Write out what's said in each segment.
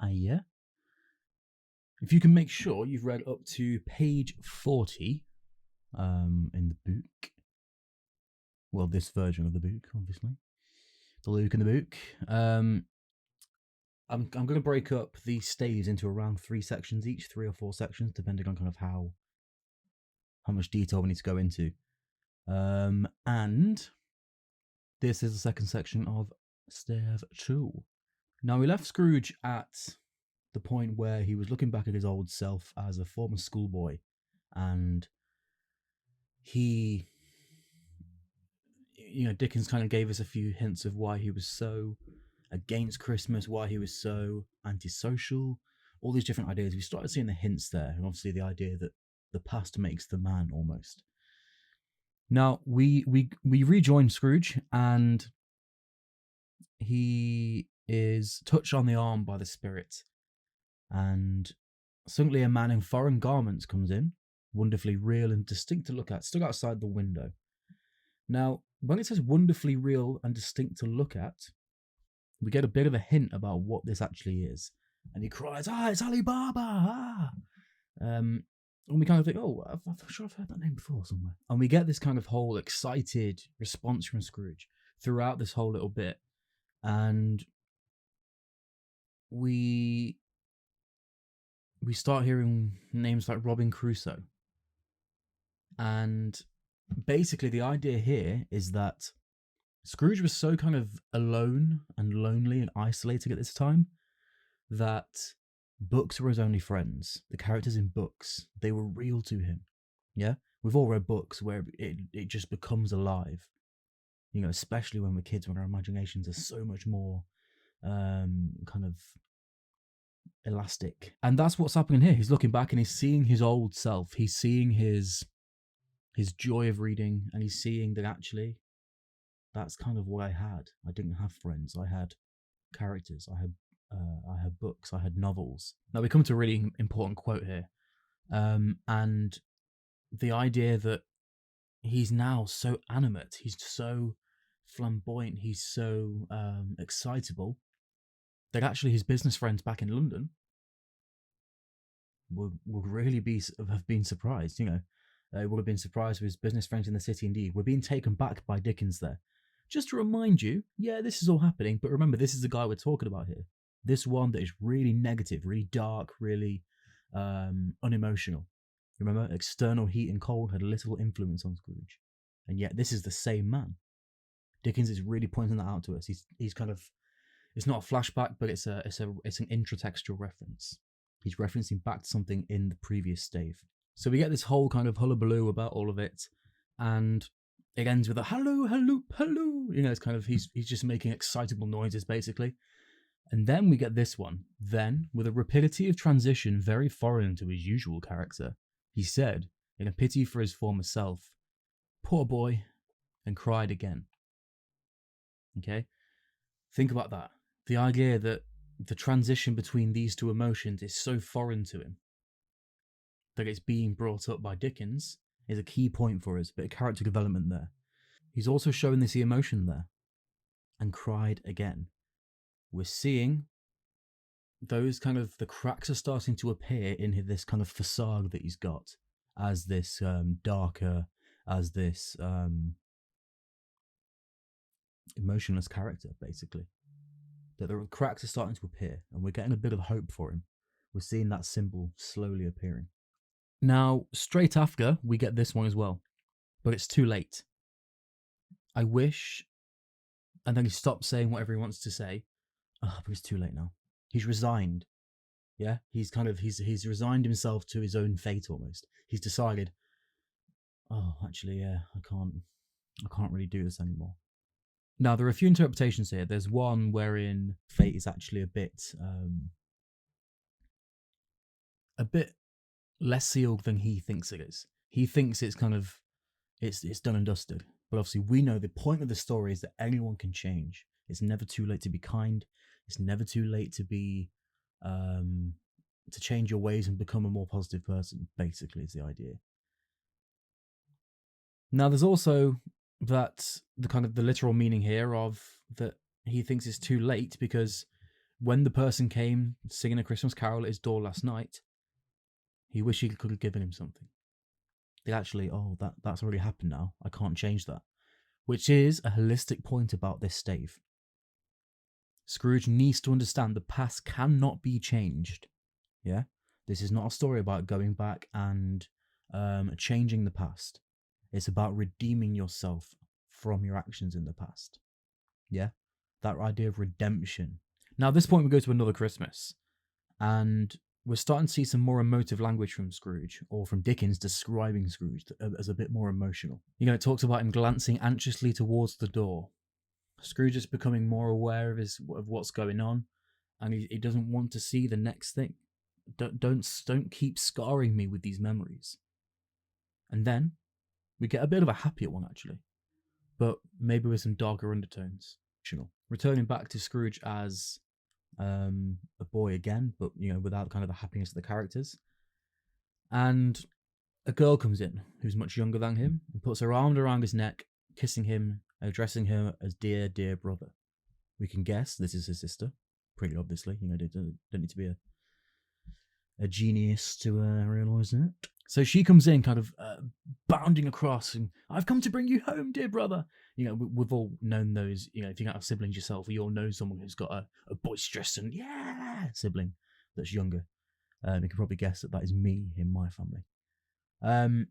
Yeah. If you can make sure you've read up to page 40 in the book. Well, this version of the book, obviously. The Luke in the book. I'm going to break up these staves into around 3 sections each, 3 or 4 sections, depending on kind of how much detail we need to go into. And this is the second section of Stave 2. Now, we left Scrooge at the point where he was looking back at his old self as a former schoolboy, and he, Dickens kind of gave us a few hints of why he was so against Christmas, why he was so antisocial, all these different ideas. We started seeing the hints there, and obviously the idea that the past makes the man almost. Now we rejoin Scrooge, and he is touched on the arm by the spirit, and suddenly a man in foreign garments comes in, wonderfully real and distinct to look at, stood outside the window. Now, when it says wonderfully real and distinct to look at, we get a bit of a hint about what this actually is. And he cries, it's Ali Baba! And we kind of think, I'm sure I've heard that name before somewhere. And we get this kind of whole excited response from Scrooge throughout this whole little bit. And we start hearing names like Robin Crusoe. And basically the idea here is that Scrooge was so kind of alone and lonely and isolated at this time that books were his only friends. The characters in books, they were real to him. Yeah? We've all read books where it just becomes alive. Especially when we're kids, when our imaginations are so much more kind of elastic. And that's what's happening here. He's looking back and he's seeing his old self. He's seeing his joy of reading, and he's seeing that actually that's kind of what I had. I didn't have friends. I had characters. I had books. I had novels. Now we come to a really important quote here, and the idea that he's now so animate. He's so flamboyant. He's so excitable that actually his business friends back in London would really have been surprised. Would have been surprised with his business friends in the city. Indeed, we're being taken back by Dickens there. Just to remind you, yeah, this is all happening, but remember, this is the guy we're talking about here. This one that is really negative, really dark, really unemotional. Remember, external heat and cold had little influence on Scrooge, and yet this is the same man. Dickens is really pointing that out to us. He's kind of, it's not a flashback, but it's an intratextual reference. He's referencing back to something in the previous stave. So we get this whole kind of hullabaloo about all of it, and it ends with a hello, hello, hello. It's kind of, he's just making excitable noises, basically. And then we get this one. Then, with a rapidity of transition very foreign to his usual character, he said, in a pity for his former self, "Poor boy," and cried again. Okay? Think about that. The idea that the transition between these two emotions is so foreign to him that it's being brought up by Dickens is a key point for us, a bit of character development there. He's also showing this emotion there, and cried again. We're seeing those kind of, the cracks are starting to appear in this kind of facade that he's got as this darker, as this emotionless character, basically. That the cracks are starting to appear, and we're getting a bit of hope for him. We're seeing that symbol slowly appearing. Now, straight after, we get this one as well, but it's too late. I wish, and then he stops saying whatever he wants to say. But it's too late now. He's resigned. Yeah, he's resigned himself to his own fate almost. He's decided, actually, yeah, I can't really do this anymore. Now, there are a few interpretations here. There's one wherein fate is actually a bit less sealed than he thinks it is. He thinks it's kind of, it's done and dusted. But obviously we know the point of the story is that anyone can change. It's never too late to be kind. It's never too late to be, to change your ways and become a more positive person, basically, is the idea. Now, there's also that the kind of the literal meaning here of that he thinks it's too late because when the person came singing a Christmas carol at his door last night, he wished he could have given him something. They actually, that's already happened now. I can't change that. Which is a holistic point about this stave. Scrooge needs to understand the past cannot be changed. Yeah? This is not a story about going back and changing the past. It's about redeeming yourself from your actions in the past. Yeah? That idea of redemption. Now, at this point, we go to another Christmas. And we're starting to see some more emotive language from Scrooge, or from Dickens describing Scrooge as a bit more emotional. It talks about him glancing anxiously towards the door. Scrooge is becoming more aware of what's going on, and he doesn't want to see the next thing. Don't keep scarring me with these memories. And then we get a bit of a happier one, actually, but maybe with some darker undertones. Returning back to Scrooge as a boy again, but without kind of the happiness of the characters. And a girl comes in who's much younger than him and puts her arm around his neck, kissing him, addressing him as dear, dear brother. We can guess this is his sister, pretty obviously. Don't need to be a genius to realise that. So she comes in kind of bounding across, and I've come to bring you home, dear brother. We've all known those, if you don't have siblings yourself, we all know someone who's got a boisterous and sibling that's younger. You can probably guess that is me in my family. And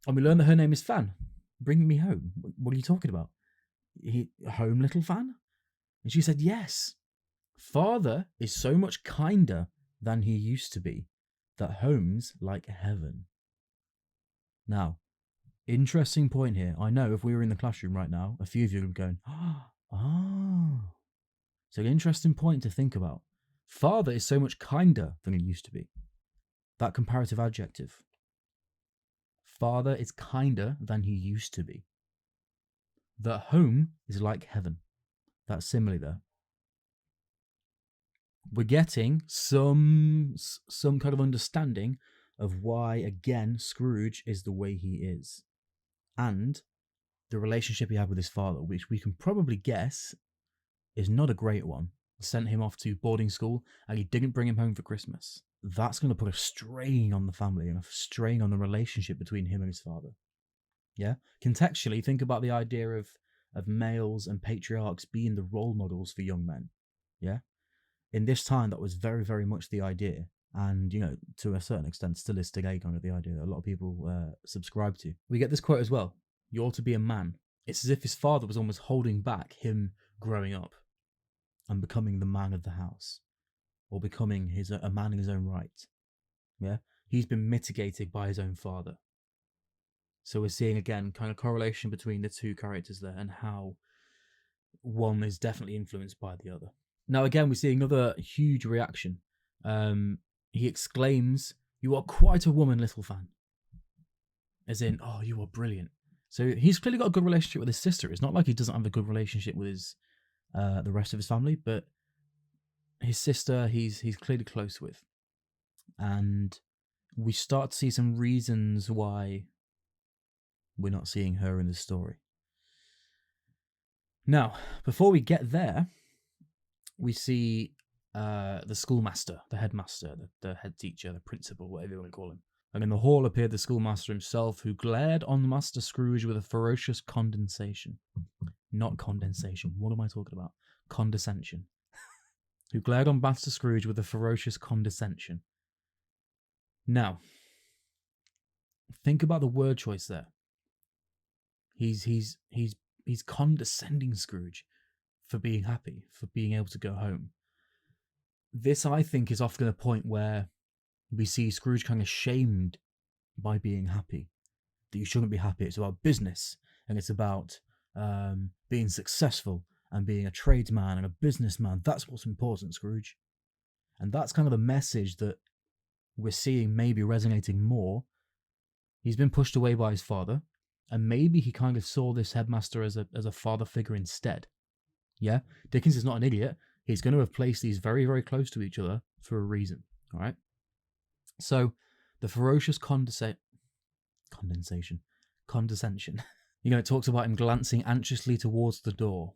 we learn that her name is Fan. Bring me home. What are you talking about? Home, little Fan? And she said, yes. Father is so much kinder than he used to be, that home's like heaven. Now, interesting point here. I know if we were in the classroom right now, a few of you would be going, So, an interesting point to think about. Father is so much kinder than he used to be. That comparative adjective. Father is kinder than he used to be. That home is like heaven. That simile there. We're getting some kind of understanding of why, again, Scrooge is the way he is. And the relationship he had with his father, which we can probably guess is not a great one. Sent him off to boarding school and he didn't bring him home for Christmas. That's going to put a strain on the family and a strain on the relationship between him and his father. Yeah? Contextually, think about the idea of males and patriarchs being the role models for young men. Yeah? In this time, that was very, very much the idea. And, to a certain extent, still is today kind of the idea that a lot of people subscribe to. We get this quote as well. You ought to be a man. It's as if his father was almost holding back him growing up and becoming the man of the house, or becoming a man in his own right. Yeah? He's been mitigated by his own father. So we're seeing, again, kind of correlation between the two characters there and how one is definitely influenced by the other. Now, again, we see another huge reaction. He exclaims, "You are quite a woman, little Fan." As in, oh, you are brilliant. So he's clearly got a good relationship with his sister. It's not like he doesn't have a good relationship with the rest of his family, but his sister he's clearly close with. And we start to see some reasons why we're not seeing her in the story. Now, before we get there, we see the schoolmaster, the headmaster, the head teacher, the principal, whatever you want to call him. And in the hall appeared the schoolmaster himself, who glared on Master Scrooge with a ferocious condescension. Not condensation. What am I talking about? Condescension. Who glared on Master Scrooge with a ferocious condescension. Now, think about the word choice there. He's condescending Scrooge for being happy, for being able to go home. This, I think, is often a point where we see Scrooge kind of shamed by being happy. That you shouldn't be happy. It's about business, and it's about being successful and being a tradesman and a businessman. That's what's important, Scrooge. And that's kind of the message that we're seeing maybe resonating more. He's been pushed away by his father, and maybe he kind of saw this headmaster as a father figure instead. Yeah? Dickens is not an idiot. He's going to have placed these very, very close to each other for a reason. All right? So, the ferocious condescension. It talks about him glancing anxiously towards the door.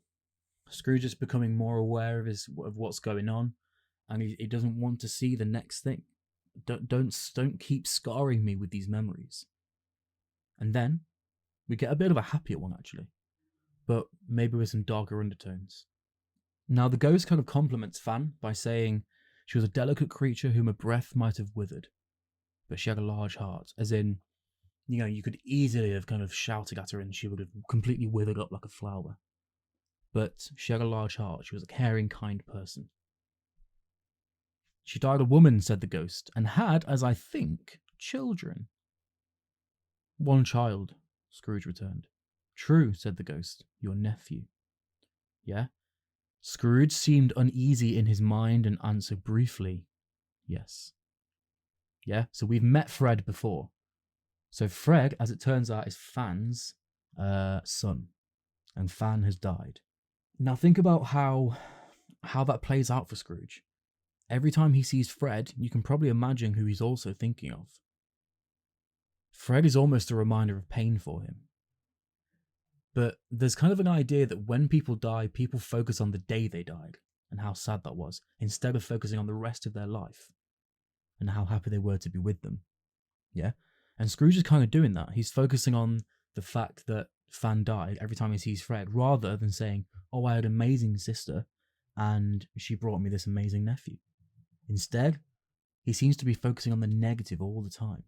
Scrooge is becoming more aware of what's going on, and he doesn't want to see the next thing. Don't keep scarring me with these memories. And then we get a bit of a happier one, actually, but maybe with some darker undertones. Now, the ghost kind of compliments Fan by saying she was a delicate creature whom a breath might have withered, but she had a large heart, as in, you could easily have kind of shouted at her and she would have completely withered up like a flower. But she had a large heart. She was a caring, kind person. She died a woman, said the ghost, and had, as I think, children. One child, Scrooge returned. True, said the ghost, your nephew. Yeah? Scrooge seemed uneasy in his mind and answered briefly, yes. Yeah, so we've met Fred before. So Fred, as it turns out, is Fan's son, and Fan has died. Now think about how that plays out for Scrooge. Every time he sees Fred, you can probably imagine who he's also thinking of. Fred is almost a reminder of pain for him. But there's kind of an idea that when people die, people focus on the day they died and how sad that was, instead of focusing on the rest of their life and how happy they were to be with them. Yeah? And Scrooge is kind of doing that. He's focusing on the fact that Fan died every time he sees Fred, rather than saying, oh, I had an amazing sister and she brought me this amazing nephew. Instead, he seems to be focusing on the negative all the time.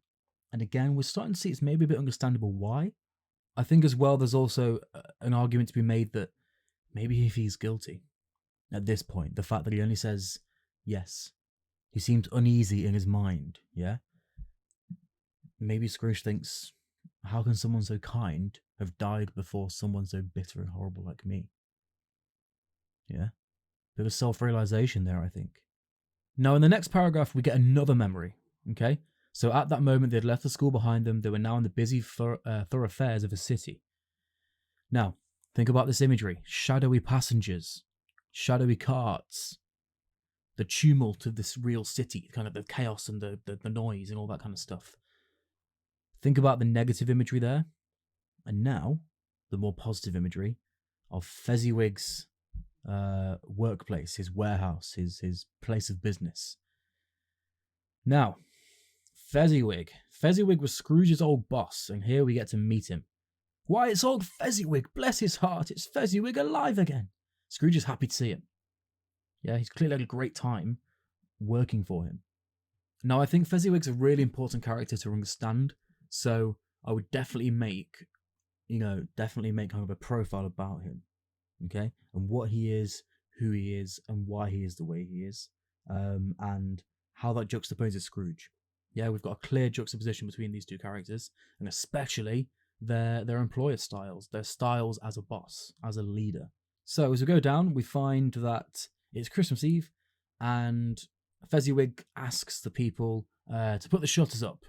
And again, we're starting to see it's maybe a bit understandable why. I think as well there's also an argument to be made that maybe if he's guilty at this point, the fact that he only says yes, he seemed uneasy in his mind, yeah? Maybe Scrooge thinks, how can someone so kind have died before someone so bitter and horrible like me? Yeah? Bit of self-realization there, I think. Now, in the next paragraph, we get another memory, okay? So at that moment, they'd left the school behind them. They were now in the busy thoroughfares of a city. Now, think about this imagery. Shadowy passengers, shadowy carts, the tumult of this real city, kind of the chaos and the noise and all that kind of stuff. Think about the negative imagery there. And now, the more positive imagery of Fezziwig's workplace, his warehouse, his place of business. Now, Fezziwig. Fezziwig was Scrooge's old boss, and here we get to meet him. Why, it's old Fezziwig, bless his heart, it's Fezziwig alive again. Scrooge is happy to see him. Yeah, he's clearly had a great time working for him. Now, I think Fezziwig's a really important character to understand, so I would definitely make kind of a profile about him, okay? And what he is, who he is, and why he is the way he is, and how that juxtaposes Scrooge. Yeah, we've got a clear juxtaposition between these two characters, and especially their employer styles, their styles as a boss, as a leader. So as we go down, we find that it's Christmas Eve, and Fezziwig asks the people to put the shutters up.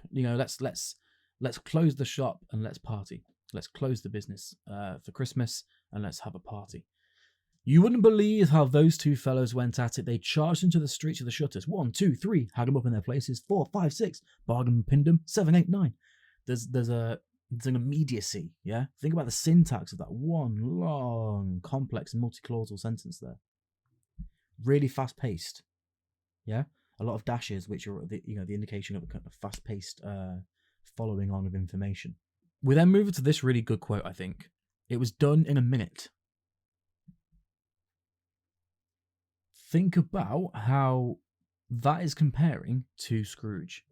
Let's close the shop and let's party. Let's close the business for Christmas and let's have a party. You wouldn't believe how those two fellows went at it. They charged into the streets of the shutters. 1, 2, 3, had them up in their places. 4, 5, 6, bargain pinned them. 7, 8, 9. There's an immediacy, yeah? Think about the syntax of that one long, complex, multi-clausal sentence there. Really fast-paced, yeah? A lot of dashes, which are the indication of a kind of fast-paced following on of information. We then move to this really good quote, I think. It was done in a minute. Think about how that is comparing to Scrooge.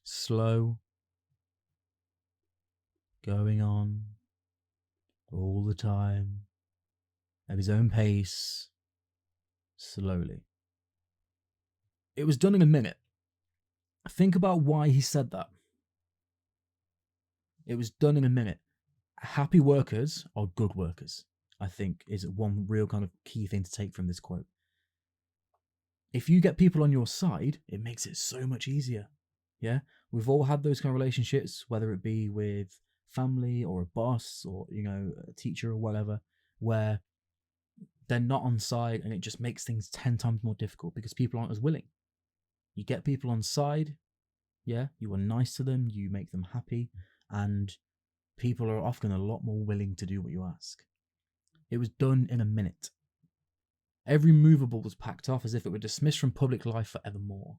Slow, going on all the time, at his own pace, slowly. It was done in a minute. Think about why he said that. It was done in a minute. Happy workers are good workers, I think, is one real kind of key thing to take from this quote. If you get people on your side, it makes it so much easier. Yeah, we've all had those kind of relationships, whether it be with family or a boss or a teacher or whatever, where they're not on side and it just makes things 10 times more difficult because people aren't as willing. You get people on side, yeah, you are nice to them, you make them happy, and people are often a lot more willing to do what you ask. It was done in a minute. Every movable was packed off as if it were dismissed from public life forevermore.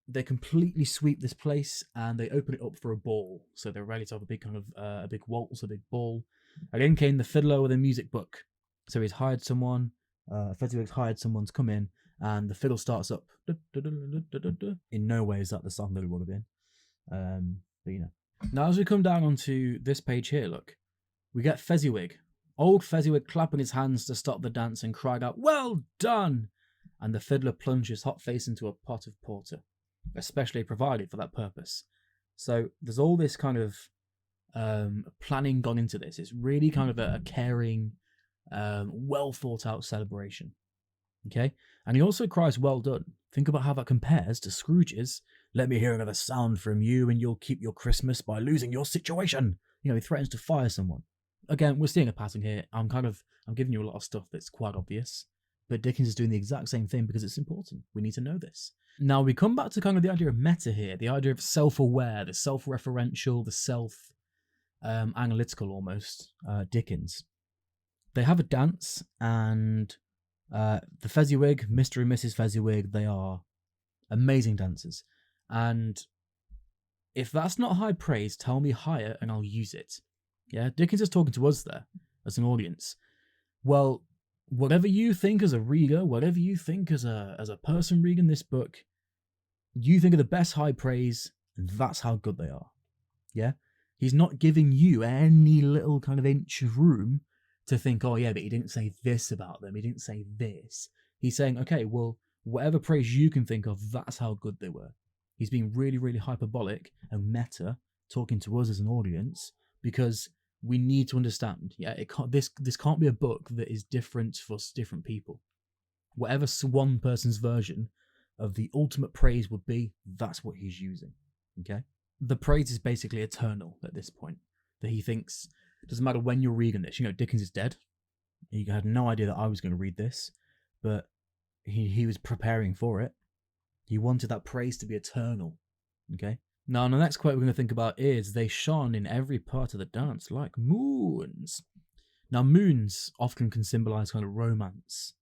They completely sweep this place and they open it up for a ball. So they're ready to have a big kind of a big waltz, a big ball. Again came the fiddler with a music book. So he's hired someone. Fezziwig's hired someone to come in, and the fiddle starts up. In no way is that the song that it would have been. But you know. Now as we come down onto this page here, look, we get Fezziwig. Old Fezziwig clapping his hands to stop the dance and cried out, "Well done!" And the fiddler plunged his hot face into a pot of porter, especially provided for that purpose. So there's all this kind of planning gone into this. It's really kind of a caring, well thought out celebration. Okay? And he also cries, "Well done." Think about how that compares to Scrooge's, "Let me hear another sound from you and you'll keep your Christmas by losing your situation." You know, he threatens to fire someone. Again, we're seeing a pattern here. I'm giving you a lot of stuff that's quite obvious. But Dickens is doing the exact same thing because it's important. We need to know this. Now, we come back to kind of the idea of meta here, the idea of self-aware, the self-referential, the self-analytical almost, Dickens. They have a dance, and the Fezziwig, Mr. and Mrs. Fezziwig, they are amazing dancers. And if that's not high praise, tell me higher and I'll use it. Yeah, Dickens is talking to us there as an audience. Well, whatever you think as a reader, whatever you think as a person reading this book, you think of the best high praise, and that's how good they are. Yeah? He's not giving you any little kind of inch of room to think, "Oh yeah, but he didn't say this about them, he didn't say this." He's saying, okay, well, whatever praise you can think of, that's how good they were. He's being really, really hyperbolic and meta, talking to us as an audience, because we need to understand, this can't be a book that is different for different people. Whatever one person's version of the ultimate praise would be, that's what he's using. Okay? The praise is basically eternal at this point. That he thinks, doesn't matter when you're reading this. You know, Dickens is dead. He had no idea that I was going to read this, but he was preparing for it. He wanted that praise to be eternal. Okay? Now, the next quote we're going to think about is, "They shone in every part of the dance like moons." Now, moons often can symbolize kind of romance.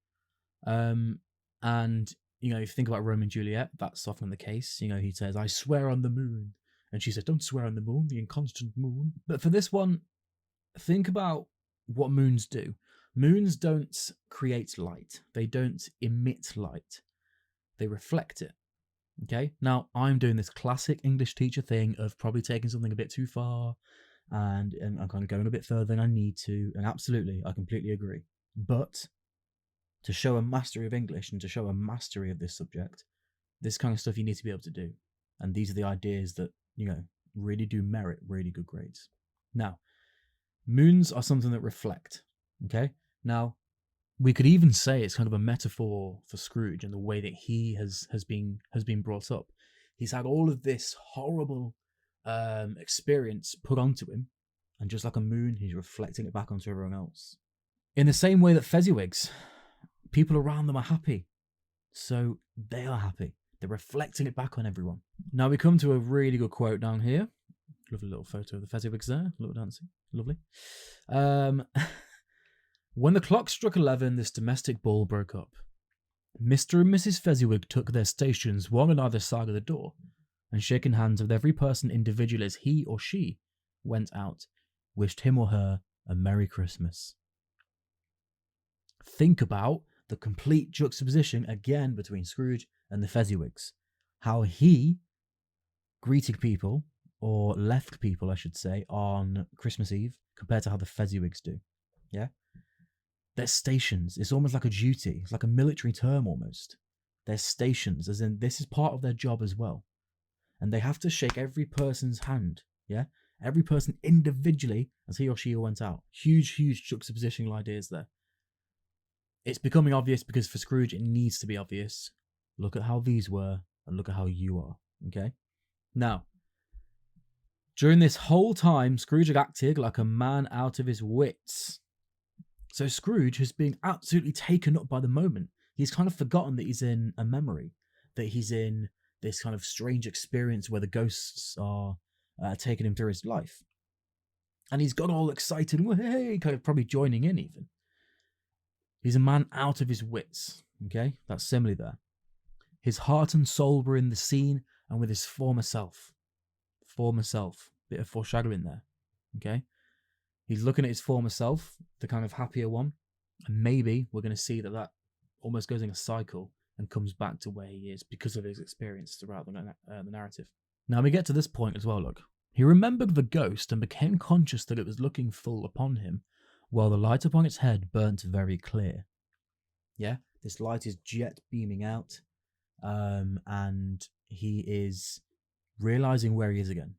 And, you know, if you think about Romeo and Juliet, that's often the case. You know, he says, "I swear on the moon." And she said, "Don't swear on the moon, the inconstant moon." But for this one, think about what moons do. Moons don't create light. They don't emit light. They reflect it. Okay, now I'm doing this classic English teacher thing of probably taking something a bit too far, and I'm kind of going a bit further than I need to, and absolutely, I completely agree. But to show a mastery of English and to show a mastery of this subject, this kind of stuff you need to be able to do. And these are the ideas that, you know, really do merit really good grades. Now, moons are something that reflect, okay? Now, we could even say it's kind of a metaphor for Scrooge and the way that he has been brought up. He's had all of this horrible experience put onto him, and just like a moon, he's reflecting it back onto everyone else. In the same way that Fezziwigs, people around them are happy, so they are happy. They're reflecting it back on everyone. Now we come to a really good quote down here. Lovely little photo of the Fezziwigs there, little dancing, lovely. When the clock struck 11, this domestic ball broke up. Mr. and Mrs. Fezziwig took their stations one on either side of the door, and shaking hands with every person individually as he or she went out, wished him or her a Merry Christmas. Think about the complete juxtaposition again between Scrooge and the Fezziwigs. How he greeted people, or left people, I should say, on Christmas Eve, compared to how the Fezziwigs do. Yeah? They're stations. It's almost like a duty. It's like a military term almost. They're stations, as in this is part of their job as well. And they have to shake every person's hand, yeah? Every person individually as he or she went out. Huge juxtapositional ideas there. It's becoming obvious because for Scrooge it needs to be obvious. Look at how these were and look at how you are, okay? Now, during this whole time, Scrooge had acted like a man out of his wits. So Scrooge has been absolutely taken up by the moment. He's kind of forgotten that he's in a memory, that he's in this kind of strange experience where the ghosts are taking him through his life. And he's got all excited, hey, kind of probably joining in even. He's a man out of his wits. Okay, that's simile there. His heart and soul were in the scene and with his former self. Former self. Bit of foreshadowing there. Okay, he's looking at his former self, the kind of happier one, and maybe we're going to see that almost goes in a cycle and comes back to where he is because of his experience throughout the narrative. Now we get to this point as well. Look, he remembered the ghost and became conscious that it was looking full upon him, while the light upon its head burnt very clear. Yeah, this light is jet beaming out, and he is realizing where he is again.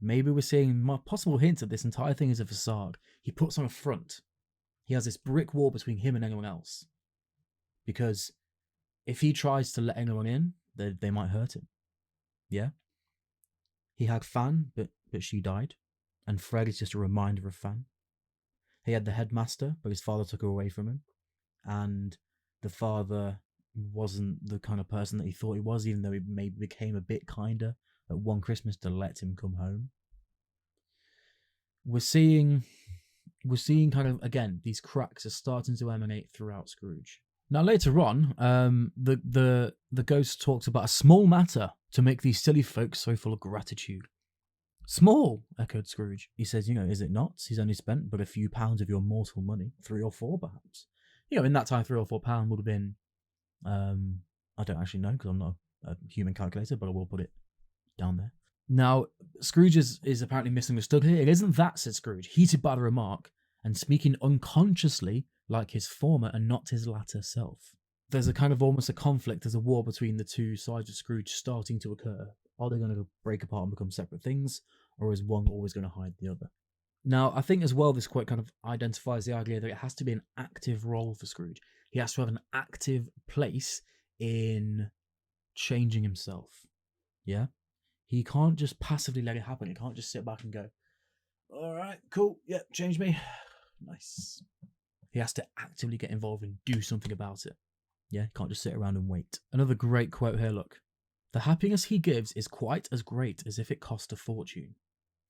Maybe we're seeing more possible hints that this entire thing is a facade. He puts on a front. He has this brick wall between him and anyone else. Because if he tries to let anyone in, they might hurt him. Yeah? He had Fan, but she died. And Fred is just a reminder of Fan. He had the headmaster, but his father took her away from him. And the father wasn't the kind of person that he thought he was, even though he maybe became a bit kinder at one Christmas to let him come home. We're seeing kind of, again, these cracks are starting to emanate throughout Scrooge. Now later on, the ghost talks about a small matter to make these silly folks so full of gratitude. Small, echoed Scrooge. He says, is it not? He's only spent but a few pounds of your mortal money, 3 or 4 perhaps. In that time, 3 or 4 pounds would have been, I don't actually know because I'm not a human calculator, but I will put it down there. Now, Scrooge is apparently misunderstood here. It isn't that, said Scrooge, heated by the remark, and speaking unconsciously like his former and not his latter self. There's a kind of almost a conflict, there's a war between the two sides of Scrooge starting to occur. Are they going to break apart and become separate things, or is one always going to hide the other? Now, I think as well this quote kind of identifies the idea that it has to be an active role for Scrooge. He has to have an active place in changing himself. Yeah? He can't just passively let it happen. He can't just sit back and go, all right, cool, yeah, change me. Nice. He has to actively get involved and do something about it. Yeah, he can't just sit around and wait. Another great quote here, look. The happiness he gives is quite as great as if it cost a fortune.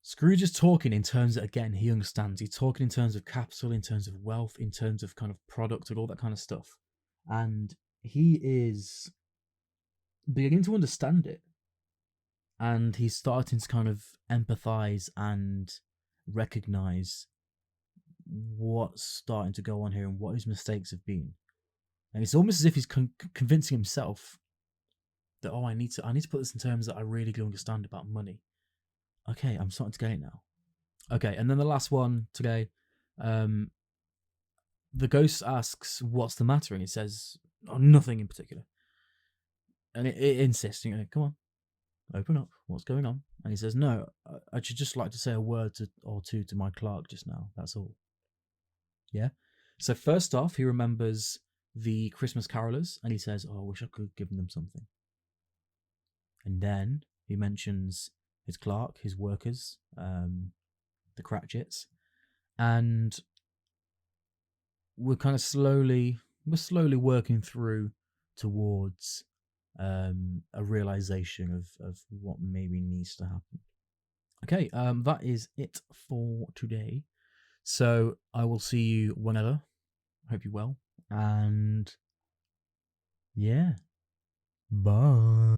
Scrooge is talking in terms that, again, he understands. He's talking in terms of capital, in terms of wealth, in terms of kind of product and all that kind of stuff. And he is beginning to understand it. And he's starting to kind of empathize and recognize what's starting to go on here and what his mistakes have been. And it's almost as if he's convincing himself that, I need to put this in terms that I really do understand about money. Okay, I'm starting to get it now. Okay, and then the last one today, the ghost asks, what's the matter? And he says, nothing in particular. And it insists, come on, open up, what's going on? And he says, no, I should just like to say a word or two to my clerk just now, that's all. Yeah? So first off, he remembers the Christmas carolers, and he says, I wish I could have given them something. And then he mentions his clerk, his workers, the Cratchits, and we're slowly working through towards a realization of what maybe needs to happen. Okay, that is it for today. So I will see you whenever. Hope you're well. And yeah, bye.